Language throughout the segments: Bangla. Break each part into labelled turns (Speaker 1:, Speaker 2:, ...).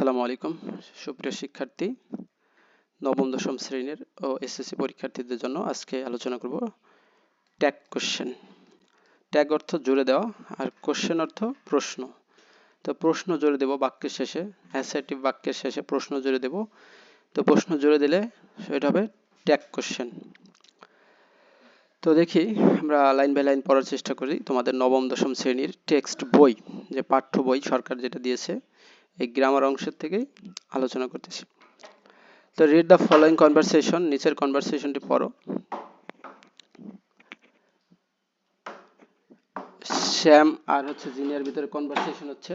Speaker 1: আসসালামু আলাইকুম সুপ্রিয় শিক্ষার্থী নবম দশম শ্রেণীর ও এসএসসি পরীক্ষার্থীদের জন্য আজকে আলোচনা করব ট্যাগ কোশ্চেন। ট্যাগ অর্থ জুড়ে দেওয়া আর কোশ্চেন অর্থ প্রশ্ন। তো প্রশ্ন জুড়ে দেব বাক্যের শেষে, অ্যাসার্টিভ বাক্যের শেষে প্রশ্ন জুড়ে দেব। তো প্রশ্ন জুড়ে দিলে সেটা হবে ট্যাগ কোশ্চেন। তো দেখি আমরা লাইন বাই লাইন পড়ার চেষ্টা করি। তোমাদের নবম দশম শ্রেণীর টেক্সট বই, যে পাঠ্য বই সরকার যেটা দিয়েছে, এই গ্রামার অংশের থেকেই আলোচনা করতেছি। তো রিড দ্য ফলোইং কনভারসেশন, নিচের কনভারসেশনটি পড়ো। শ্যাম আর জিনিয়ার ভিতরে কনভারসেশন হচ্ছে,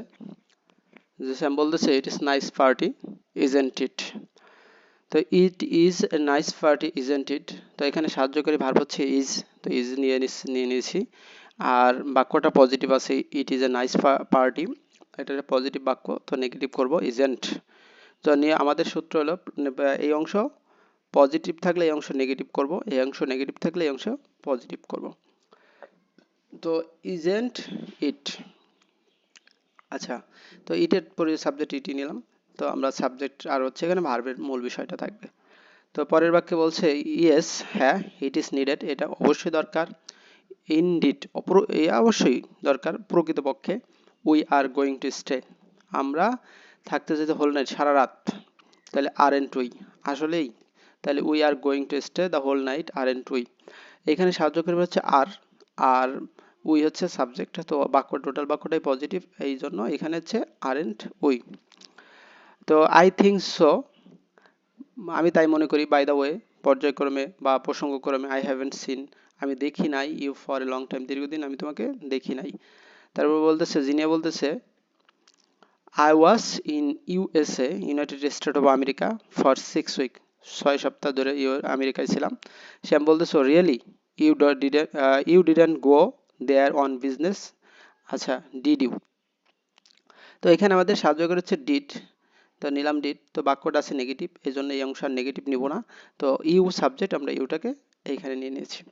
Speaker 1: যে শ্যাম বলতেছে it is nice party isn't it. তো it is a nice party isn't it, তো এখানে সাহায্যকারী ভার্ব হচ্ছে ইজ, তো ইজ নিয়ে নিয়েছি। আর বাক্যটা পজিটিভ আছে, ইট ইজ এ নাইস পার্টি, এটা পজিটিভ বাক্য, তো নেগেটিভ করব ইজন্ট। তো নিয়ে আমাদের সূত্র হলো এই অংশ পজিটিভ থাকলে এই অংশ নেগেটিভ করব, এই অংশ নেগেটিভ থাকলে এই অংশ পজিটিভ করব। তো ইজেন্ট ইট। আচ্ছা, তো ইটের পরে সাবজেক্ট ইটি নিলাম। তো আমরা সাবজেক্ট আর এখানে ভার্বের মূল বিষয়টা থাকবে। তো পরের বাক্যে বলছে ইয়েস, হ্যাঁ, ইট ইজ নিডেড, এটা অবশ্যই দরকার। ইনডিড, অবশ্যই দরকার, প্রকৃতপক্ষে। We are going to stay, আমরা থাকতে যেতে হোল নাইট, সারা রাত, তাহলে আরএন্ট উই, আসলেই, তাহলে we are going to stay the whole night aren't we. এখানে সাহায্যকারী হচ্ছে আর, আর উই হচ্ছে সাবজেক্ট, তো বাক্য টোটাল বাক্যটাই পজিটিভ, এই জন্য এখানে হচ্ছে আরএন্ট উই। তো আই থিঙ্ক সো, আমি তাই মনে করি। বাই দ্য ওয়ে, পর্যায়ক্রমে বা প্রসঙ্গক্রমে। আই হ্যাভেন্ট সিন, আমি দেখি নাই। You for a long time, দীর্ঘদিন আমি তোমাকে দেখি নাই। তারপর বলতেছে, জিনিয়া বলতেছে I was in USA, United State of America, for 6 week, 6 সপ্তাহ ধরে আমেরিকায় ছিলাম। শ্যাম বলতেছে really, you didn't go there on business. আচ্ছা, ডিড ইউ, তো এখানে আমাদের সাহায্য করেছে ডিড, তো নিলাম ডিড, তো বাক্যটা আছে নেগেটিভ, এই জন্য এই অংশ নেগেটিভ নিব না, তো ইউ সাবজেক্ট, আমরা ইউটাকে এইখানে নিয়ে নিয়েছি।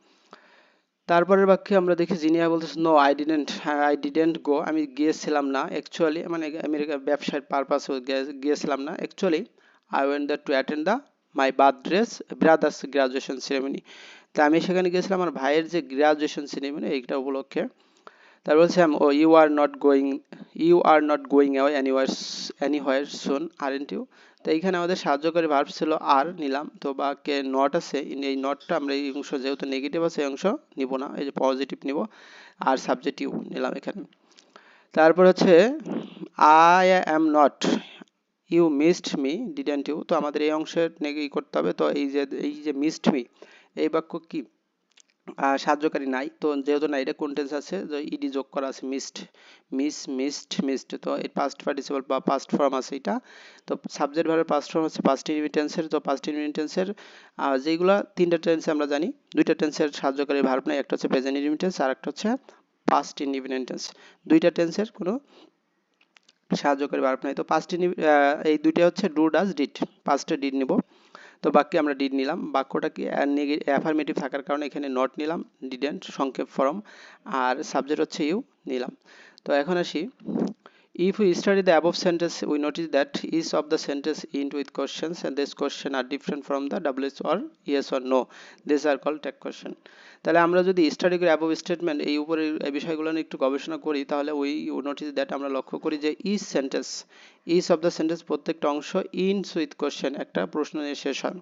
Speaker 1: তারপরের বাক্যে আমরা দেখি জিনিয়া বলতেছে নো আই ডিডেন্ট গো, আমি গিয়েছিলাম না, অ্যাকচুয়ালি মানে আমেরিকা ব্যবসার পারপাসে গিয়েছিলাম না, actually I went the to attend the my brothers graduation ceremony, তা আমি সেখানে গিয়েছিলাম আমার ভাইয়ের যে গ্রাজুয়েশন সেরেমনি এইটা উপলক্ষে। তারপর বলছে you are not going away anywhere soon aren't you, তো এইখানে আমাদের সাহায্যকারী ভার্ব ছিল আর, নিলাম। তো বাক্যে নট আছে, এই নটটা আমরা এই অংশ যেহেতু নেগেটিভ আছে এই অংশ নিব না, এই যে পজিটিভ নিব, আর সাবজেক্ট ইউ নিলাম এখানে। তারপর হচ্ছে I am not, you missed me didn't you, তো আমাদের এই অংশের নেগেটিভ করতে হবে। তো এই যে মিসড মি, এই বাক্য কি সাহায্যকারী নাই, তো যেহেতু নাই, এটা কোন টেন্স আছে, যে ইডি যোগ করা আছে, মিসড, তো এর পাস্ট পার্টিসিপল বা পাস্ট ফর্ম আছে এটা। তো সাবজেক্ট ভার্বের পাস্ট ফর্ম হচ্ছে পাস্ট ইনডিফিনিট টেন্সের, তো পাস্ট ইনডিফিনিট টেন্সের যেগুলো তিনটা টেন্সে আমরা জানি, দুইটা টেন্সের সাহায্যকারী ভার্ব নাই, একটা হচ্ছে প্রেজেন্ট ইনডিফিনিট টেন্স আর একটা হচ্ছে পাস্ট ইনডিফিনিট টেন্স, দুইটা টেন্সের কোনো সাহায্যকারী ভার্ব নাই। তো এই দুইটা হচ্ছে ডু ডাজ ডিড, পাস্টে ডিড নিব, তো বাক্যে আমরা ডিড নিলাম। বাক্যটা কি অ্যাফার্মেটিভ থাকার কারণে এখানে নট নিলাম, ডিডেন্ট সংক্ষেপ ফর্ম, আর সাবজেক্ট হচ্ছে ইউ নিলাম। তো এখন আসি, if we study the above sentence we notice that each of the sentence end with questions and these questions are different from the WH or yes or no, these are called tag question। তাহলে আমরা যদি স্টাডি করি above statement, এই উপরের এই বিষয়গুলো নিয়ে একটু গবেষণা করি, তাহলে we notice that আমরা লক্ষ্য করি যে each of the sentence, প্রত্যেকটা অংশ ends with question, একটা প্রশ্ন নিয়ে শেষ হয়।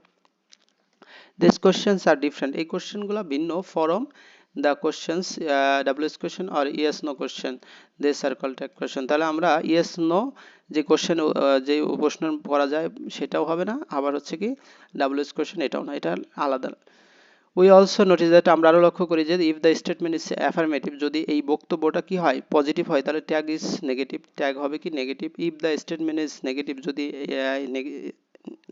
Speaker 1: these questions are different, এই কোশ্চেনগুলো ভিন্ন from the questions WH question or yes no question, these are called tag question। তাহলে আমরা yes no যে কোশ্চেন, যে প্রশ্ন করা যায় সেটাও হবে না, আবার হচ্ছে কি WH question এটাও না, এটা আলাদা। we also notice that, আমরা আরো লক্ষ্য করি যে if the statement is affirmative, যদি এই বক্তব্যটা কি হয় পজিটিভ হয়, তাহলে tag is negative, tag হবে কি negative. if the statement is negative, যদি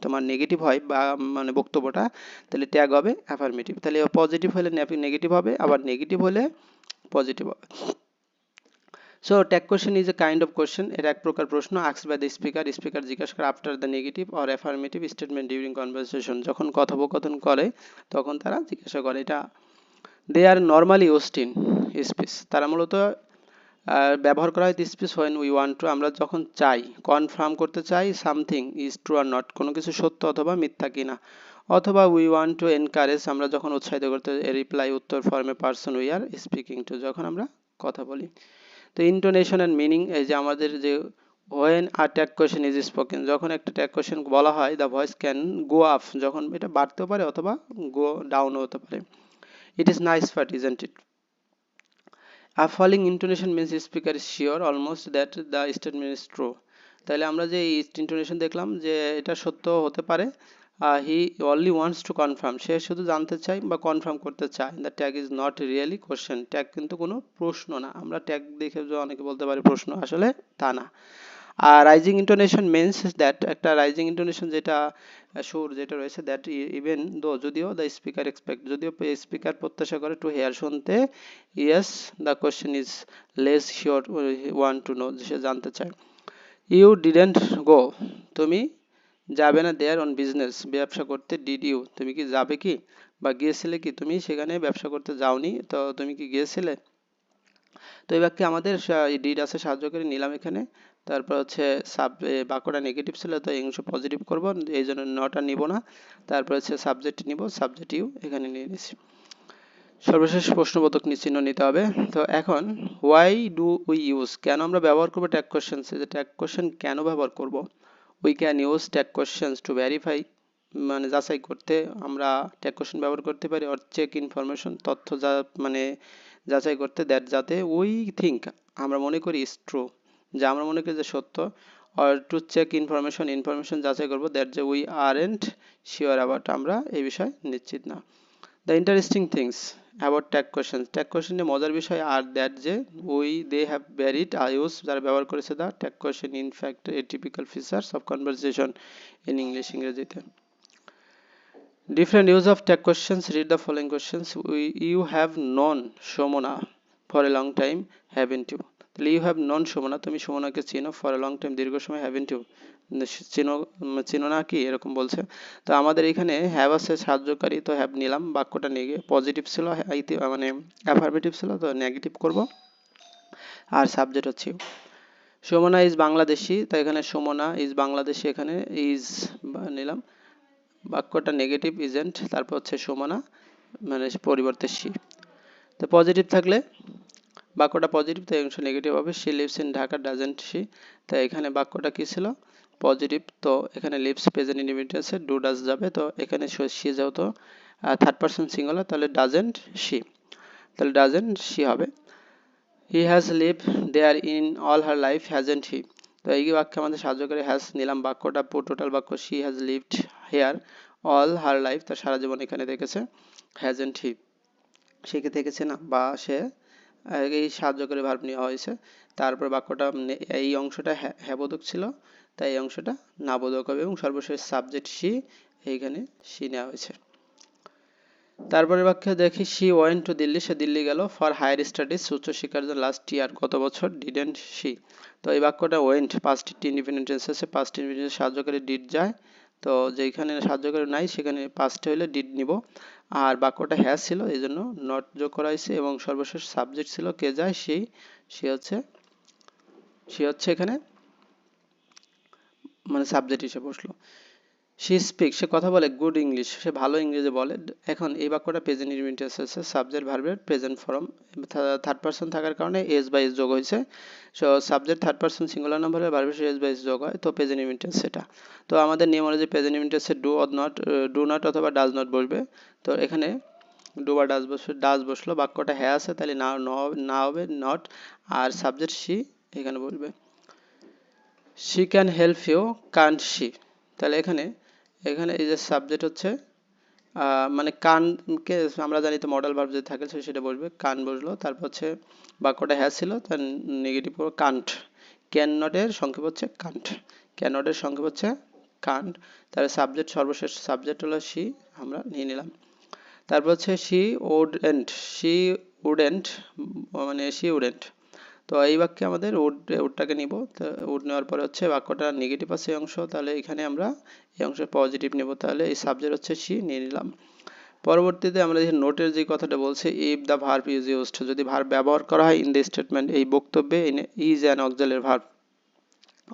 Speaker 1: তোমার নেগেটিভ হয় বা মানে বক্তব্যটা, তাহলে ট্যাগ হবে অ্যাফার্মেটিভ। তাহলে পজিটিভ হলে নেগেটিভ হবে, আবার নেগেটিভ হলে পজিটিভ হবে। So tag question is a kind of question, এটা এক প্রকার প্রশ্ন আস্কড বাই দ্য স্পিকার জিজ্ঞাসা করে after the negative or affirmative statement during conversation, যখন কথোপকথন করে তখন তারা জিজ্ঞাসা করে। এটা দে আর নর্মালি ইউজড ইন স্পিচ, তারা মূলত ব্যবহার করা হয় this speech when we want to, আমরা যখন চাই, কনফার্ম করতে চাই something is true are not, কোনো কিছু সত্য অথবা মিথ্যা কিনা। অথবা উই ওয়ান্ট টু এনকারেজ, আমরা যখন উৎসাহিত করতে, রিপ্লাই উত্তর ফর্মে person we are speaking two, যখন আমরা কথা বলি। তো ইন্টোনেশন অ্যান্ড মিনিং, এই যে আমাদের যে when a tag question is spoken, যখন একটা ট্যাগ কোশ্চেন বলা হয় the voice can go up, যখন এটা বাড়তেও পারে অথবা গো ডাউনও হতে পারে। ইট is nice but isn't it. A falling intonation means speaker is sure almost that the statement is true. তাহলে আমরা যে ইন্টোনেশন দেখলাম যে এটা সত্য হতে পারে, he only wants to confirm, সে শুধু জানতে চায় বা কনফার্ম করতে চায়। The tag is not really question, tag কিন্তু কোনো প্রশ্ন না। আমরা ট্যাগ দেখে যে অনেকে বলতে পারি প্রশ্ন, আসলে তা না। আর রাইজিং ইন্টোনেশন মিনস দ্যাট, একটা রাইজিং ইন্টোনেশন যেটা সুর যেটা রয়েছে, দ্যাট ইভেন দো, যদিও দ্য স্পিকার এক্সপেক্ট, যদিও স্পিকার প্রত্যাশা করে, টু হেয়ার শুনতে, yes the question is less sure want to know, সে জানতে চায়। ইউ ডিডেন্ট গো, তুমি যাবে না, দেয়ার অন বিজনেস, ব্যবসা করতে, ডিড ইউ, তুমি কি যাবে কি, বা গিয়েছিলে কি, তুমি সেখানে ব্যবসা করতে যাওনি, তো তুমি কি গিয়েছিলে। তো এই বাক্যে আমাদের ডিড আছে সাহায্যকারী, নিলাম এখানে। তারপর হচ্ছে বাক্যটা নেগেটিভ ছিল, তো এই অংশ পজিটিভ করব, এই জন্য নটা নিব না। তারপর হচ্ছে সাবজেক্ট নিব, সাবজেক্ট ইউ এখানে নিয়ে নিছি। সর্বশেষ প্রশ্নবোধক চিহ্ন নিতে হবে। তো এখন হোয়াই ডু উই ইউজ, কেন আমরা ব্যবহার করবো ট্যাগ কোশ্চেন, যে ট্যাগ কোশ্চেন কেন ব্যবহার করব। We can use tag questions to verify, মানে যাচাই করতে আমরা ট্যাগ কোশ্চেন ব্যবহার করতে পারি। অর চেক ইনফরমেশন, তথ্য যা মানে যাচাই করতে, দ্যাট যাতে উই থিঙ্ক আমরা মনে করি ইজ ট্রু, যা আমরা মনে করি যে সত্য। Or to check information, information যাচাই করবো, দ্যাট যে উই আরন্ট শিওর অ্যাবাউট, আমরা এই বিষয়ে নিশ্চিত না। The interesting things about tag question, tag কোশ্চেনের মজার বিষয় আর দ্যাট যে দে হ্যাভ ভ্যারিড ইউজ, যারা ব্যবহার করেছে the tag question in fact A typical features of conversation in English, ইংরেজিতে। Different use of tag questions. Read the following questions. You have known Shomona for a long time, haven't you? তাহলে you have known Shomona, তুমি সুমনাকে চিনো, for a long time দীর্ঘ সময়, haven't you? চিনো, চিনো না কি, এরকম বলছে। তো আমাদের এখানে have আছে সাহায্যকারী, তো have নিলাম, বাক্যটা নিয়ে পজিটিভ ছিল, মানে অ্যাফার্মেটিভ ছিল, তো নেগেটিভ করব। আর সাবজেক্ট হচ্ছে সুমনা ইজ বাংলাদেশি, তো এখানে সুমনা ইজ বাংলাদেশি, এখানে ইজ নিলাম, বাক্যটা নেগেটিভ ইজেন্ট, তারপর হচ্ছে সুমনা মানে পরিবর্তে শি। তো পজিটিভ থাকলে বাক্যটা পজিটিভ, তো এই অংশ নেগেটিভ হবে। She lives in Dhaka, doesn't she, তো এখানে বাক্যটা কি ছিল পজিটিভ, তো এখানে লিভস প্রেজেন্ট ইনডিফিনিট আছে, ডু ডাজ যাবে, তো এখানে শি যেহেতু থার্ড পারসন সিঙ্গুলার, তাহলে ডাজেন্ট শি, তাহলে ডাজেন্ট শি হবে। He has lived there in all her life, hasn't he, তো এই বাক্যে আমাদের সাহায্যকারী হ্যাজ নিলাম, বাক্যটা টোটাল বাক্য, she has lived here all her life, তার সারা জীবন এখানে দেখেছে, হ্যাজেন্ট হি, সে কি দেখেছে না, বা সে, এই সাহায্যকারী ভার্ব নেওয়া হয়েছে। তারপর বাক্যটা এই অংশটা হ্যাবোধক ছিল, তাই এই অংশটা নাবোধক হবে, এবং সর্বশেষ সাবজেক্ট শি, এইখানে শি নেওয়া হয়েছে। তারপরে বাক্যে দেখি শি ওয়েন্ট টু দিল্লি, সে দিল্লি গেল, ফর হায়ার স্টাডিজ উচ্চশিক্ষার জন্য, লাস্ট ইয়ার গত বছর, ডিডেন্ট শি, তো এই বাক্যটা ওয়েন্ট পাস্ট ইনডিফিনিট টেন্স আছে, পাস্ট ইনডিফিনিট সাহায্যকারী ডিড যায়, তো যেখানে সাহায্যকারী নাই সেখানে পাস্ট হইলে ডিড নিব। আর বাক্যটা হ্যাজ ছিল এই জন্য নট যোগ করা হয়েছে, এবং সর্বশেষ সাবজেক্ট ছিল কে যায়, সে হচ্ছে এখানে মানে সাবজেক্ট হিসেবে বসলো। শি স্পিক, সে কথা বলে, গুড ইংলিশ, সে ভালো ইংরেজি বলে। এখন এই বাক্যটা প্রেজেন্ট ইনডিফিনিট টেন্স আছে, সাবজেক্ট ভার্বের প্রেজেন্ট ফর্ম, থার্ড পারসন থাকার কারণে এস বাই এস যোগ হয়েছে। So subject third person singular number হলে ভার্বের এস বাই এস যোগ হয়, তো প্রেজেন্ট ইনডিফিনিট টেন্স সেটা। তো আমাদের নিয়ম অনুযায়ী প্রেজেন্ট ইনডিফিনিট টেন্সে ডু নট অথবা ডাজ নট বসবে, তো এখানে ডু বা ডাজ বসবে, ডাজ বসলো, বাক্যটা হ্যাঁ আছে তাহলে না হবে নট, আর সাবজেক্ট শি এখানে বলবে। She can help you, can't she, তাহলে এখানে এই যে সাবজেক্ট হচ্ছে মানে কানকে আমরা জানি তো মডেল ভার্ব যদি থাকে সেটা বসবে, কান বসলো, তারপর হচ্ছে বাক্যটা হ্যাঁ ছিল, তার নেগেটিভ কান্ট, ক্যান নটের সংক্ষেপ হচ্ছে কান্ট, ক্যান নটের সংক্ষেপ হচ্ছে কান্ট, তাহলে সাবজেক্ট সর্বশেষ সাবজেক্ট হলো শি, আমরা নিয়ে নিলাম। তারপর হচ্ছে শি উডেন্ট মানে শি উডেন্ট, তো এই বাক্যে আমাদের উডটাকে নিব, তো উড নেওয়ার পরে হচ্ছে বাক্যটা নেগেটিভ আছে এই অংশ, তাহলে এখানে আমরা এই অংশে পজিটিভ নেব, তাহলে এই সাবজেক্ট হচ্ছে শি নিয়ে নিলাম। পরবর্তীতে আমরা দেখি নোটের যে কথাটা বলছে, if the verb is used, যদি ভার্ব ব্যবহার করা হয় ইন দ্য স্টেটমেন্ট, এই বক্তব্যে is an auxiliary verb,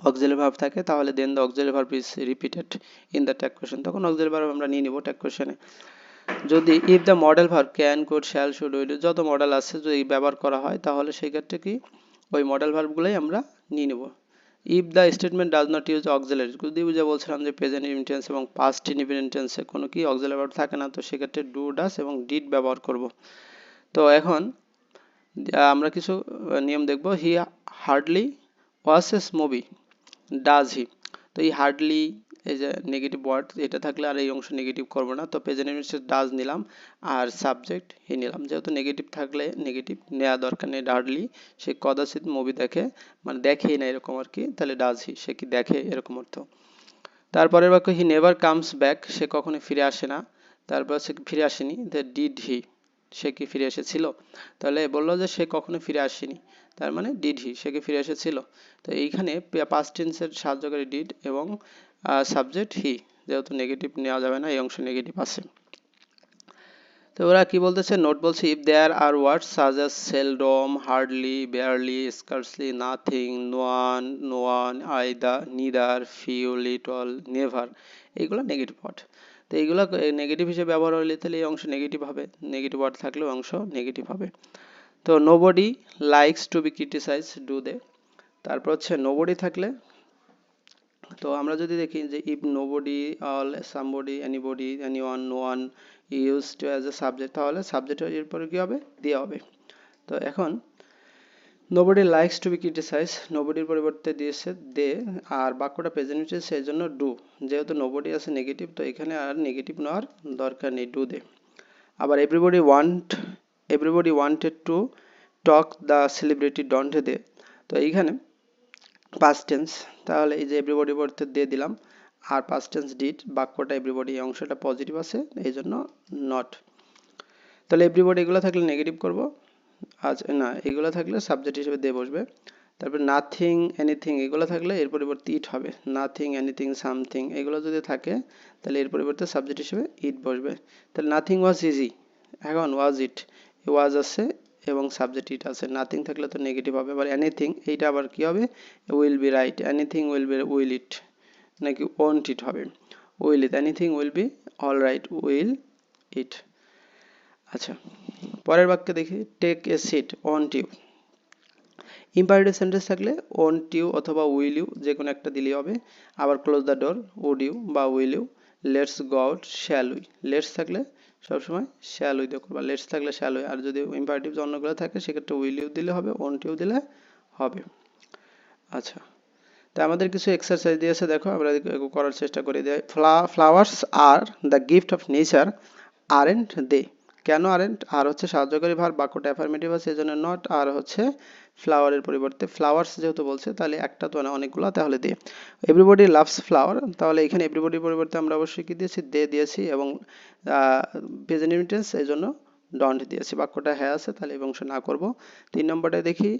Speaker 1: auxiliary verb থাকে, তাহলে then the auxiliary verb is repeated in the tag question, তখন অক্সিলারি ভার্ব আমরা নিয়ে নিব ট্যাগ কোয়েশ্চেনে। যদি if the modal verb can, could, shall, should, will, যত মডেল আছে যদি ব্যবহার করা হয়, তাহলে সেই ক্ষেত্রে কি ওই মডেল ভার্বগুলোই আমরা নিয়ে নেব। If the statement does not use auxiliary, যদি বুঝে বলছিলাম যে প্রেজেন্ট ইনডিফিনিট টেন্স এবং পাস্ট ইনডিফিনিট টেন্সে কোনো কি অক্সিলারি ভার্ব থাকে না, তো সেক্ষেত্রে ডু, ডাজ এবং ডিড ব্যবহার করব। তো এখন আমরা কিছু নিয়ম দেখব। হি hardly watches movie, does he, তো এই হার্ডলি এই যে নেগেটিভ ওয়ার্ড, এটা থাকলে আর এই অংশ নেগেটিভ করব না, তো প্রেজেন্ট ইনডিফিনিট ডাজ নিলাম আর সাবজেক্ট হি নিলাম, যেহেতু নেগেটিভ থাকলে নেগেটিভ নেওয়া দরকার নেই। হার্ডলি সে কদাচিৎ মুভি দেখে, মানে দেখেই না এরকম আর কি, তাহলে ডাজ হি সে কি দেখে এরকম অর্থ। তারপরের বাক্য হি নেভার কামস ব্যাক, সে কখনো ফিরে আসে না, তারপর সে ফিরে আসেনি, ডিড হি সে কি ফিরে এসেছিল, তাহলে বললো যে সে কখনো ফিরে আসেনি, তার মানে ডিড হি সে কি ফিরে এসেছিল। তো এইখানে পাস্ট টেন্সের সাহায্যকারী ডিড এবং সাবজেক্ট হি, যেহেতু নেগেটিভ নেওয়া যাবে না, এই অংশ নেগেটিভ আছে। তো ওরা কি বলতেছে, নোট বলছে if there are words such as seldom, hardly, barely, scarcely, nothing, no one, either, neither, few, little, never, এইগুলো নেগেটিভ ওয়ার্ড। তো এইগুলো নেগেটিভ হিসেবে ব্যবহার হলে তাহলে এই অংশ নেগেটিভ হবে, নেগেটিভ ওয়ার্ড থাকলেও অংশ নেগেটিভ হবে। তো nobody likes to be criticise, do they, তারপর হচ্ছে নোবডি থাকলে, তো আমরা যদি দেখি যে if nobody, all, somebody, anybody, anyone, no one used as a subject, তাহলে সাবজেক্টের এরপরে কি হবে, দেওয়া হবে। তো এখন nobody likes to be criticise, নোবডির পরিবর্তে দিয়েছে দে, আর বাক্যটা প্রেজেন্ট হচ্ছে সেই জন্য ডু, যেহেতু নোবডি আছে নেগেটিভ, তো এখানে আর নেগেটিভ নেওয়ার দরকার নেই, ডু দে। আবার everybody wanted to talk the celebrity, don't they, তো এইখানে পাস্ট টেন্স, তাহলে এই যে এভরিবডি পরিবর্তে দিয়ে দিলাম, আর পাস্ট টেন্স ডিড, বাক্যটা এভরিবডি এই অংশটা পজিটিভ আছে এই জন্য নট, তাহলে এভরিবডি এগুলো থাকলে নেগেটিভ করব, আজ না এগুলো থাকলে সাবজেক্ট হিসেবে দিয়ে বসবে। তারপর নাথিং, এনিথিং এগুলো থাকলে এর পরিবর্তে ইট হবে, নাথিং, এনিথিং, সামথিং এগুলো যদি থাকে তাহলে এর পরিবর্তে সাবজেক্ট হিসেবে ইট বসবে। তাহলে নাথিং ওয়াজ ইজি, এখন ওয়াজ ইট, ওয়াজ আছে এবং সাবজেক্ট ইট আছে, নাথিং থাকলে তো নেগেটিভ হবে। আবার এনিথিং, এইটা আবার কি হবে, will be right, anything will be will it, নাকি ওন্ট ইট হবে, will it, anything will be all right, will it. আচ্ছা, পরের বাক্যে দেখি, take a seat, won't you, imperative sentence থাকলে ওন্ট ইউ অথবা উইল ইউ যে কোনো একটা দিলেই হবে। আবার close the door, would you বা will you, let's go out, shall we, let's থাকলে সবসময় শ্যাল উই দিয়ে করবা, লেটস থাকলে শ্যাল উই, আর যদি ইম্পারেটিভ অন্যগুলো থাকে সেক্ষেত্রে উইল ইউ দিলে হবে, ওন্ট ইউ দিলে হবে। আচ্ছা, তো আমাদের কিছু এক্সারসাইজ দিয়েছে, দেখো আমরা করার চেষ্টা করি। Flowers are the gift of nature, aren't they, কেন আরেন্ট, আর হচ্ছে সাহায্যকারী ভার্ব, বাক্যটা অ্যাফার্মেটিভ আছে এই জন্য নট, আর হচ্ছে ফ্লাওয়ারের পরিবর্তে ফ্লাওয়ার্স যেহেতু বলছে তাহলে একটা তো না অনেকগুলো, তাহলে দে। এভরিবডি লাভস ফ্লাওয়ার, তাহলে এখানে এভরিবডির পরিবর্তে আমরা অবশ্যই কি দিয়েছি, দে দিয়েছি, এবং প্রেজেন্ট ইনটেন্স এই জন্য ডন্ট দিয়েছি, বাক্যটা হ্যাঁ আছে তাহলে এই অংশ না করব। 3 নম্বরটা দেখি,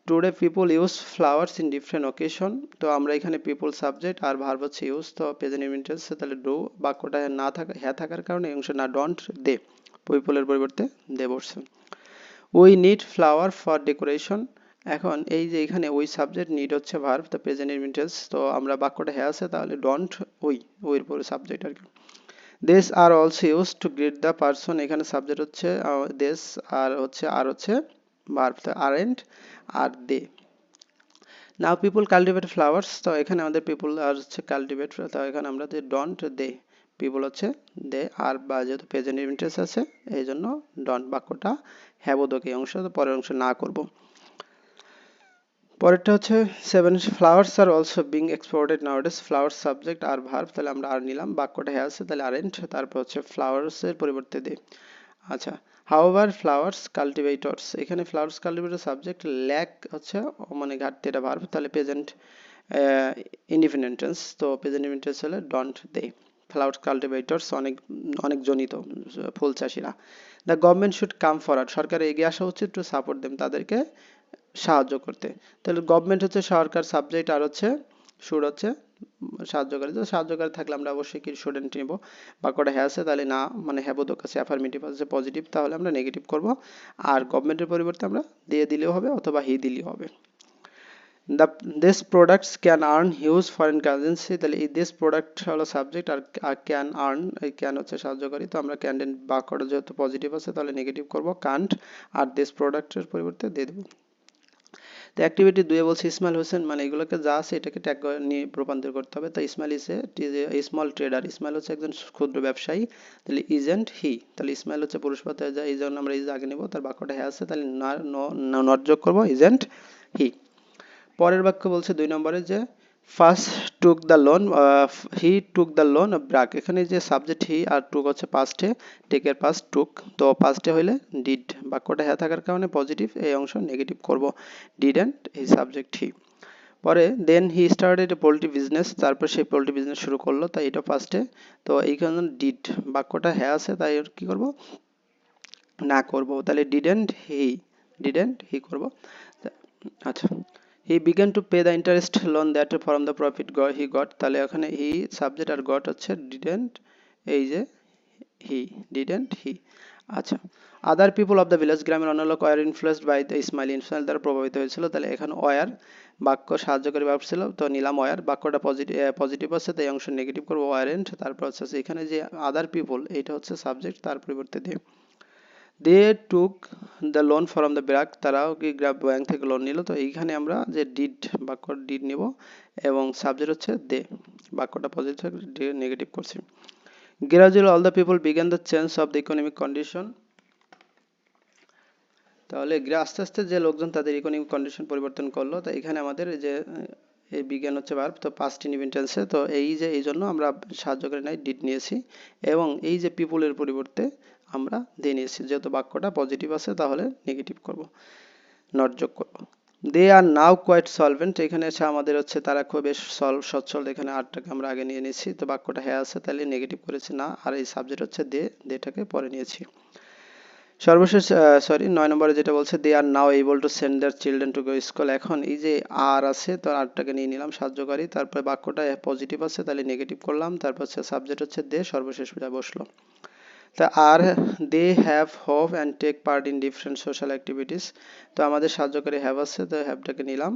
Speaker 1: today people use flowers in different occasion, তো আমরা এখানে পিপল সাবজেক্ট আর ভার্ব হচ্ছে ইউজ, তো প্রেজেন্ট ইনটেন্স তাহলে ডু, বাক্যটা না থাকা হ্যাঁ থাকার কারণে এই অংশ না, ডন্ট দে, পিপলের পরিবর্তে দে বসছে। We need flower for decoration, এখন এই যে এখানে ওই সাবজেক্ট, নিড হচ্ছে ভার্ব, তো প্রেজেন্ট ইনটেন্স, তো আমরা বাক্যটা হ্যাঁ আছে তাহলে ডন্ট ওইর পরে সাবজেক্ট আর কি। This are also use to grit the person, এখানে সাবজেক্ট হচ্ছে দিস আর হচ্ছে ভার্ব, তো আরেন্ট আর দে। নাও পিপল কাল্টিভেট ফ্লাওয়ার্স, তো এখানে আমাদের পিপল আর হচ্ছে কাল্টিভেট, তো এখানে আমরা ডন্ট দে, পিপল হচ্ছে দে, আর বা যেহেতু প্রেজেন্ট ইনটেন্স আছে এই জন্য ডন্ট, বাক্যটা হ্যাঁ বোধক এই অংশ, তো পরের অংশ না করব। পরেরটা হচ্ছে 7, flowers are also being exported nowadays, flowers subject আর ভার্ব, তাহলে আমরা আর নিলাম, বাক্যটা হ্যাঁ আছে তাহলে আরেন্ট, তারপর হচ্ছে ফ্লাওয়ার্স এর পরিবর্তে দে। আচ্ছা, হাউএভার ফ্লাওয়ার্স কাল্টিভেটরস, এখানে ফ্লাওয়ার্স কাল্টিভেটর সাবজেক্ট, ল্যাক হচ্ছে মানে ঘাটতি, এটা ভার্ব, তাহলে প্রেজেন্ট ইনডিফিনিট টেন্স, তো প্রেজেন্ট ইনডিফিনিট টেন্স হলে ডন্ট দে। ফ্লাওয়ার্স কাল্টিভেটরস অনেক জনিত ফুল চাষিরা। The government should come forward, সরকার এগিয়ে আসা উচিত, টু সাপোর্ট দেম তাদেরকে সাহায্য করতে, তাহলে গভর্নমেন্ট হচ্ছে সরকার সাবজেক্ট, আর হচ্ছে শুড হচ্ছে সাহায্যকারী, তো সাহায্যকারী থাকলে আমরা অবশ্যই কি স্টুডেন্ট নিব। বাক্যটা হ্যাঁ আছে তাহলে না, মানে হ্যাঁ বোধক আছে, অ্যাফার্মেটিভ আছে পজিটিভ, তাহলে আমরা নেগেটিভ করব। আর গভর্নমেন্টের পরিবর্তে আমরা দিয়ে দিলেও হবে অথবা হি দিলেও হবে। This products can earn huge foreign currency, তাহলে এই দিস প্রোডাক্ট হলো সাবজেক্ট আর ক্যান আর্ন, এই ক্যান হচ্ছে সাহায্যকারী, তো আমরা ক্যান বাক্যটা যেহেতু পজিটিভ আছে তাহলে নেগেটিভ করব, কান্ট আর দিস প্রোডাক্টের পরিবর্তে দিয়ে দেবো। তো অ্যাক্টিভিটি 2 এ বলছে ইসমাইল হোসেন, মানে এগুলোকে যা আছে এটাকে ট্যাগ নিয়ে রূপান্তর করতে হবে। তো Ismail is a small trader, Ismail হচ্ছে একজন ক্ষুদ্র ব্যবসায়ী, তাহলে ইজেন্ট হি, তাহলে ইসমাইল হচ্ছে পুরুষ পাত্র, এই জন্য আমরা ইজ আগে নেব, তার বাক্যটা হ্যাঁ আছে তাহলে নট যোগ করব, ইজেন্ট হি। পরের বাক্য বলছে 2 নম্বরে যে first took the loan, he took the loan BRAC, এখানে যে সাবজেক্ট হি আর টুক হচ্ছে পাস্টে, টেকের পাস্ট টুক, তো পাস্টে হইলে ডিড, বাক্যটা হ্যাঁ থাকার কারণে পজিটিভ, এই অংশ নেগেটিভ করব, ডিডেন্ট এই সাবজেক্ট হি। পরে then he started a poultry business, তারপর সেই পোল্ট্রি বিজনেস শুরু করলো, তাই এটা ফার্স্টে, তো এইখানে ডিড বাক্যটা হ্যাঁ আছে তাই কি করব, না করব, তাহলে ডিডেন্ট হি করব। আচ্ছা, he began to pay the interest loan that from the profit he got, তাহলে এখানে হি সাবজেক্ট আর গট হচ্ছে ডিডেন্ট, এই যে হি, ডিডেন্ট হি। আচ্ছা, other people of the village, গ্রামের অন্য লোক were influenced by the Ismail, Ismail দ্বারা প্রভাবিত হয়েছিল, তাহলে এখানে ওয়ার বাক্য সাহায্যকারী ভার্ব ছিল, তো নিলাম ওয়ার, বাক্যটা পজিটিভ আছে তাই অংশ নেগেটিভ করবো ওয়ারেন্ট, তারপর হচ্ছে এখানে যে আদার পিপল এইটা হচ্ছে সাবজেক্ট, তার পরিবর্তে দিয়ে they took the loan from the bank, তারাও কি ব্যাংক থেকে লোন নিল, তো এইখানে আমরা যে ডিড বাক্য ডিড নিব এবং সাবজেক্ট হচ্ছে দে, বাক্যটা পজিটিভ নেগেটিভ করছি। Gradually all the people began the change of the economic condition, তাহলে আস্তে আস্তে যে লোকজন তাদের ইকোনমিক কন্ডিশন পরিবর্তন করলো, তো এখানে আমাদের যে এই বিজ্ঞান হচ্ছে ভার্ব, তো পাস্ট ইনডিফিনিট টেন্সে, তো এই জন্য আমরা সাহায্যকারী নাই ডিড নিয়েছি, এবং এই যে পিপলের পরিবর্তে আমরা দিয়ে নিয়েছি, যেহেতু বাক্যটা পজিটিভ আছে তাহলে নেগেটিভ করব, নট যোগ করব। দে আর নাও কোয়াইট সলভেন্ট, এখানে এসে আমাদের হচ্ছে তারা খুব বেশ সচ্ছল, এখানে আরটাকে আমরা আগে নিয়ে নিয়েছি, তো বাক্যটা হ্যাঁ আছে তাহলে নেগেটিভ করেছি না, আর এই সাবজেক্ট হচ্ছে দেটাকে পরে নিয়েছি। সর্বশেষ 9 নম্বরে যেটা বলছে they are now able to send their children to go school, এখন এই যে আর আছে তো আরটাকে নিয়ে নিলাম সাহায্যকারী, তারপরে বাক্যটা পজিটিভ আছে তাহলে নেগেটিভ করলাম, তারপর হচ্ছে সাবজেক্ট হচ্ছে দে, সর্বশেষ বসলো। তা আর they have hope and take part in different social activities, তো আমাদের সাহায্যকারী হ্যাভ আছে তো হ্যাভটাকে নিলাম।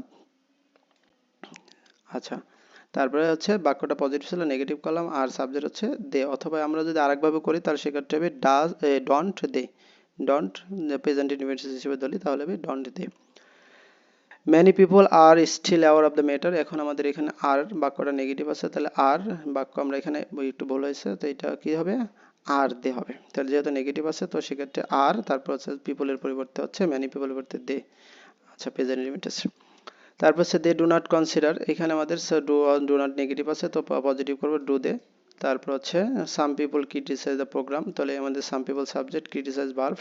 Speaker 1: আচ্ছা, তারপরে হচ্ছে বাক্যটা পজিটিভ ছিল নেগেটিভ করলাম, আর সাবজেক্ট হচ্ছে দে, অথবা আমরা যদি আরেকভাবে করি তাহলে সেক্ষেত্রে হবে don't they, don't present indefinite হিসেবে ধরি তাহলে হবে don't they. Many people are still aware of the matter, এখন আমাদের এখানে আর বাক্যটা নেগেটিভ আছে তাহলে আর বাক্য আমরা এখানে একটু ভুল হয়েছে, তো এটা কি হবে আর দে হবে, তাহলে যেহেতু নেগেটিভ আছে তো সেক্ষেত্রে আর, তারপর হচ্ছে পিপলের পরিবর্তে হচ্ছে মেনি পিপলের পরিবর্তে দে। আচ্ছা, প্রেজেন্ট ইনডিফিনিট। তারপর হচ্ছে দে ডু নট কনসিডার, এখানে আমাদের ডু নট নেগেটিভ আছে তো পজিটিভ করবো ডু দে। তারপর হচ্ছে some people criticise the programme, তাহলে আমাদের some people subject, criticise verb,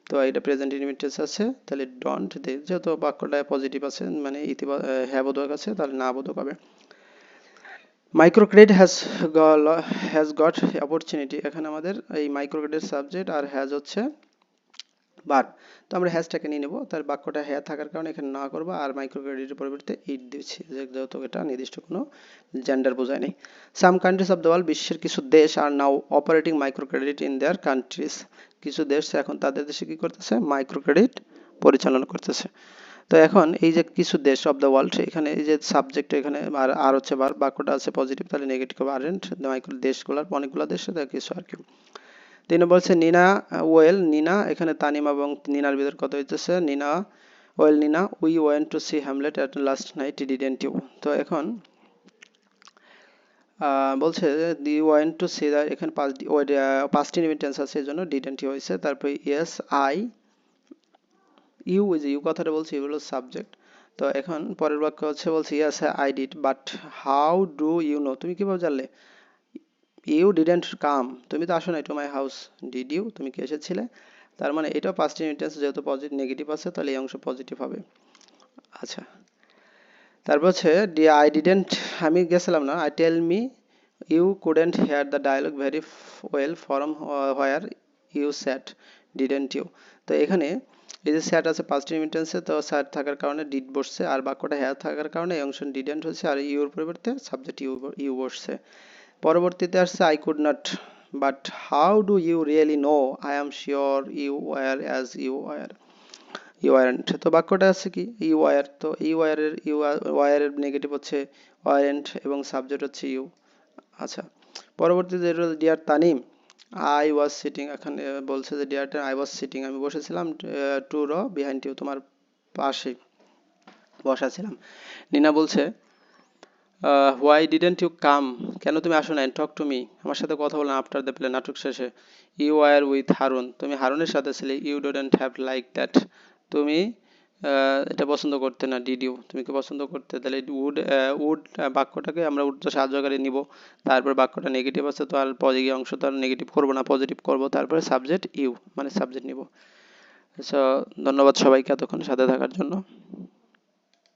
Speaker 1: তো এটা প্রেজেন্ট ইনডিফিনিট আছে তাহলে ডন্ট দে, যেহেতু বাক্যটা পজিটিভ আছে মানে হ্যাঁ বোধক আছে তাহলে না বোধক হবে। Micro credit has got opportunity, এখানে আমাদের এই মাইক্রো ক্রেডিট সাবজেক্ট আর হ্যাজ হচ্ছে ভার্ব, তো আমরা হ্যাজটাকে নিয়ে নেব, তার বাক্যটা হ্যাঁ থাকার কারণে এখানে না করবো, আর মাইক্রো ক্রেডিটের পরিবর্তে ইট দিচ্ছি যেহেতু এটা নির্দিষ্ট কোনো জেন্ডার বোঝায় নেই। Some countries of the world, বিশ্বের কিছু দেশ are now operating micro credit in their countries, কিছু দেশ এখন তাদের দেশে কি করতেছে মাইক্রো ক্রেডিট পরিচালনা করতেছে। তো এখন এই যে কিছু দেশ অফ দ্য ওয়ার্ল্ড, এখানে এই যে সাবজেক্ট এখানে আর হচ্ছে বাক্যটা আছে পজিটিভ তাহলে নেগেটিভ আরেন্ট, মাইক্রো দেশগুলোর অনেকগুলো দেশে কিছু আর কি। 3 বলছে নিনা ওয়েল, নিনা এখানে তানিম এবং নিনার ভিতর কথা হইতেছে, Nina well Nina we went to see Hamlet at last night didn't you, তো এখন বলছে the went to see the, এখানে পাস্ট ইনডিফিনিট টেন্স আছে এজন্য ডিডেন্ট ইউ হইছে, তারপর ইয়েস আই, ইউ ওই যে ইউ কথাটা বলছি এগুলো সাবজেক্ট, তো এখন পরের বাক্য হচ্ছে বলছে yes I did but how do you know, তুমি কিভাবে জানলে, ইউ ডিডেন্ট কাম, তুমি তো আসো নাই to my house, did you, তুমি কি এসেছিলে, তার মানে এটাও পাস্ট ইনডিফিনিট যেহেতু পজিটিভ নেগেটিভ আছে তাহলে এই অংশ পজিটিভ হবে। আচ্ছা, তারপর হচ্ছে আই ডিডেন্ট, আমি গেছিলাম না, I tell me you couldn't hear the dialogue very well from where you sat didn't you, তো এখানে এই যে স্যাট আছে পাস্ট টেন্সে, তো স্যাট থাকার কারণে ডিড বসছে, আর বাক্যটা হ্যাভ থাকার কারণে এই অংশ ডিডেন্ট হচ্ছে, আর ইউর পরিবর্তে সাবজেক্ট ইউ বসছে। পরবর্তীতে আসছে I could not, but how do you really know, I am sure you were as you were, you weren't. তো বাক্যটা আছে কি ইউ ওয়ার, তো ইউ ওয়ারের ওয়ারের নেগেটিভ হচ্ছে ওয়ারেন্ট এবং সাবজেক্ট হচ্ছে ইউ। আচ্ছা, পরবর্তীতে dear Tanim, I was sitting, এখানে বলছে যে ডিয়ার আই ওয়াজ সিটিং, আমি বসেছিলাম টু র বিহাইন্ড ইউ, তোমার পাশে বসা ছিলাম। নিনা বলছে হোয়াই ডিডেন্ট ইউ কাম, কেন তুমি আসো না, টক টু মি, আমার সাথে কথা বললাম আফটার দ্য প্লে, নাটক শেষে। ইউ ওয়ার উইথ হারুন, তুমি হারুনের সাথে ছিলে। You didn't have like that, তুমি এটা পছন্দ করতে না। ডিড ইউ, তুমি কি পছন্দ করতে, তাহলে উড উড বাক্যটাকে আমরা উড সাহায্যকারী নিব, তারপর বাক্যটা নেগেটিভ আছে তো আর পজিটিভ অংশ তো আর নেগেটিভ করবো না, পজিটিভ করবো, তারপরে সাবজেক্ট ইউ মানে সাবজেক্ট নিব। সো ধন্যবাদ সবাইকে এতক্ষণ সাথে থাকার জন্য।